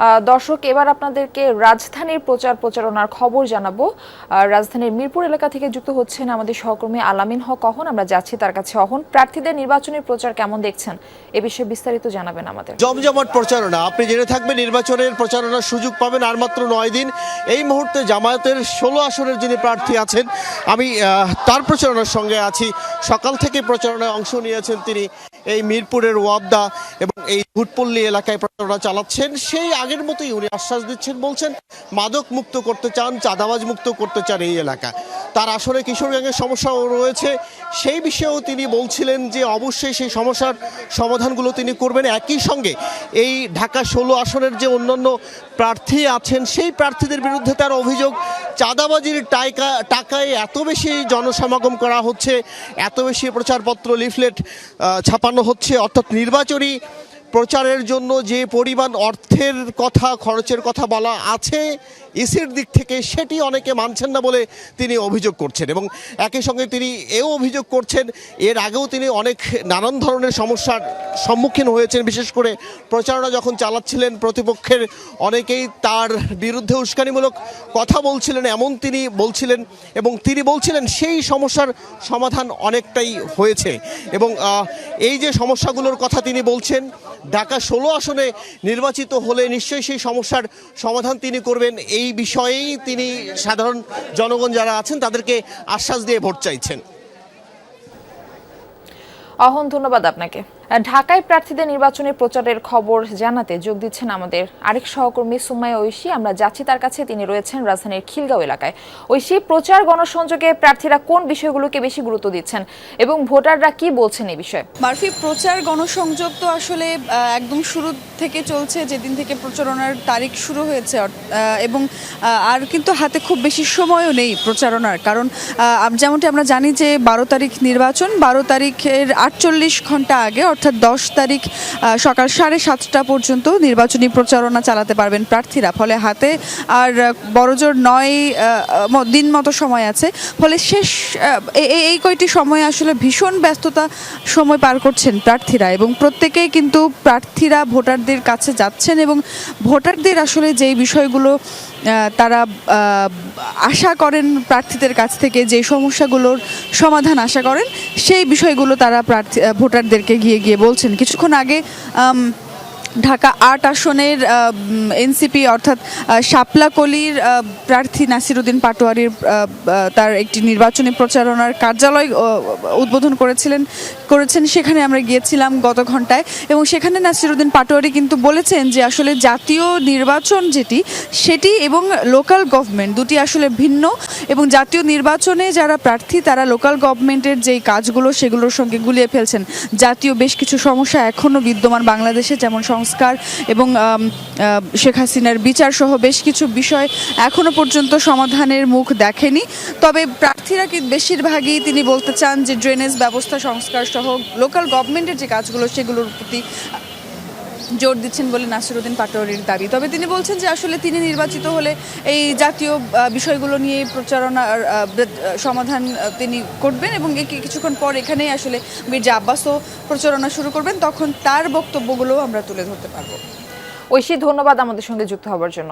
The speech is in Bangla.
দর্শক, এবার আপনাদেরকে রাজধানীর প্রচারণার খবর জানাবো। রাজধানীর মিরপুর এলাকা থেকে যুক্ত হচ্ছেন আমাদের সহকর্মী আলামিন হক অহন। আমরা যাচ্ছি তার কাছে। অহন, প্রার্থীদের নির্বাচনী প্রচার কেমন দেখছেন, এ বিষয়ে বিস্তারিত জানাবেন আমাদের। জমজমাট প্রচারণা, আপনি জেনে থাকবেন নির্বাচনের প্রচারণার সুযোগ পাবেন আর মাত্র 9 দিন। এই মুহূর্তে জামায়াতের 16 আসনের যিনি প্রার্থী আছেন, আমি তার প্রচারণার সঙ্গে আছি। সকাল থেকে প্রচারণায় অংশ নিয়েছেন তিনি। এই মিরপুরের ওয়াবদা এবং এই ভুটপল্লী এলাকায় প্রচারণা চালাচ্ছেন। সেই আগের মতোই উনি আশ্বাস দিচ্ছেন, বলছেন মাদক মুক্ত করতে চান, চাঁদাবাজ মুক্ত করতে চান এই এলাকা। তার আসলে কিশোর গ্যাংয়ের সমস্যাও রয়েছে, সেই বিষয়েও তিনি বলছিলেন যে অবশ্যই সেই সমস্যার সমাধানগুলো তিনি করবেন। একই সঙ্গে এই ঢাকা 16 আসনের যে অন্যান্য প্রার্থী আছেন, সেই প্রার্থীদের বিরুদ্ধে তার অভিযোগ চাঁদাবাজির টাকায় এত বেশি জনসমাগম করা হচ্ছে, এত বেশি প্রচারপত্র লিফলেট ছাপানো হচ্ছে, অর্থাৎ নির্বাচনী প্রচারের জন্য যে পরিমাণ অর্থের কথা, খরচের কথা বলা আছে ইসির দিক থেকে, সেটি অনেকে মানছেন না বলে তিনি অভিযোগ করছেন। এবং একই সঙ্গে তিনি এও অভিযোগ করছেন, এর আগেও তিনি অনেক নানান ধরনের সমস্যার সম্মুখীন হয়েছেন। বিশেষ করে প্রচারণা যখন চালাচ্ছিলেন, প্রতিপক্ষের অনেকেই তার বিরুদ্ধে উস্কানিমূলক কথা বলছিলেন, এমন তিনি বলছিলেন। এবং তিনি বলছিলেন সেই সমস্যার সমাধান অনেকটাই হয়েছে। এবং এই যে সমস্যাগুলোর কথা তিনি বলছেন, ঢাকা 16 আসনে নির্বাচিত হলে নিশ্চয়ই সেই সমস্যার সমাধান তিনি করবেন। এই বিষয়েই তিনি সাধারণ জনগণ যারা আছেন তাদেরকে আশ্বাস দিয়ে ভোট চাইছেন। অহন, ধন্যবাদ আপনাকে। ঢাকায় প্রার্থীদের নির্বাচনী প্রচারের খবর জানাতে যোগ দিচ্ছেন আমাদের আরেক সহকর্মী সুমাইয়া ঐশী। আমরা যাচ্ছি তার কাছে। তিনি রয়েছেন রাজধানীর খিলগাঁও এলাকায়। ঐশী, প্রচার গণসংযোগে প্রার্থীরা কোন বিষয়গুলোকে বেশি গুরুত্ব দিচ্ছেন এবং ভোটাররা কি বলছেন এই বিষয়ে? মারফি, প্রচার গণসংযোগ তো আসলে একদম শুরু থেকে চলছে, যেদিন থেকে প্রচারণার তারিখ শুরু হয়েছে, এবং আর কিন্তু হাতে খুব বেশি সময়ও নেই প্রচারণার। কারণ যেমনটি আমরা জানি যে 12 তারিখ নির্বাচন, 12 তারিখের 48 ঘন্টা আগে অর্থাৎ 10 তারিখ সকাল 7:30টা পর্যন্ত নির্বাচনী প্রচারণা চালাতে পারবেন প্রার্থীরা। ফলে হাতে আর বড়জোর 9 দিন মতো সময় আছে। ফলে শেষ এই কয়টি সময় আসলে ভীষণ ব্যস্ততা সময় পার করছেন প্রার্থীরা, এবং প্রত্যেকেই কিন্তু প্রার্থীরা ভোটারদের কাছে যাচ্ছেন এবং ভোটারদের আসলে যেই বিষয়গুলো তারা আশা করেন প্রার্থীদের কাছ থেকে, যে সমস্যাগুলোর সমাধান আশা করেন, সেই বিষয়গুলো তারা ভোটারদেরকে গিয়ে বলছেন। কিছুক্ষণ আগে ঢাকা 8 আসনের এনসিপি অর্থাৎ শাপলাকলির প্রার্থী নাসিরউদ্দিন পাটোয়ারির তার একটি নির্বাচনী প্রচারণার কার্যালয় উদ্বোধন করেছেন। সেখানে আমরা গিয়েছিলাম গত ঘন্টায়, এবং সেখানে নাসিরউদ্দিন পাটোয়ারি কিন্তু বলেছেন যে আসলে জাতীয় নির্বাচন সেটি এবং লোকাল গভর্নমেন্ট দুটি আসলে ভিন্ন, এবং জাতীয় নির্বাচনে যারা প্রার্থী তারা লোকাল গভর্নমেন্টের যেই কাজগুলো সেগুলোর সঙ্গে গুলিয়ে ফেলছেন। জাতীয় বেশ কিছু সমস্যা এখনও বিদ্যমান বাংলাদেশে, যেমন সংস্কার এবং শেখ হাসিনার বিচার সহ বেশ কিছু বিষয় এখনো পর্যন্ত সমাধানের মুখ দেখেনি। তবে প্রার্থীরা কি বেশিরভাগই তিনি বলতে চান যে ড্রেনেজ ব্যবস্থা সংস্কার সহ লোকাল গভর্নমেন্টের যে কাজগুলো সেগুলোর প্রতি জোর দিচ্ছেন বলে নাসিরউদ্দিন পাটোয়ারির দাবি। তবে তিনি বলছেন যে আসলে তিনি নির্বাচিত হলে এই জাতীয় বিষয়গুলো নিয়ে প্রচারণার সমাধান তিনি করবেন, এবং কিছুক্ষণ পর এখানেই আসলে মির্জা আব্বাসও প্রচারণা শুরু করবেন। তখন তার বক্তব্যগুলো আমরা তুলে ধরতে পারবো। ঐশী, ধন্যবাদ আমাদের সঙ্গে যুক্ত হওয়ার জন্য।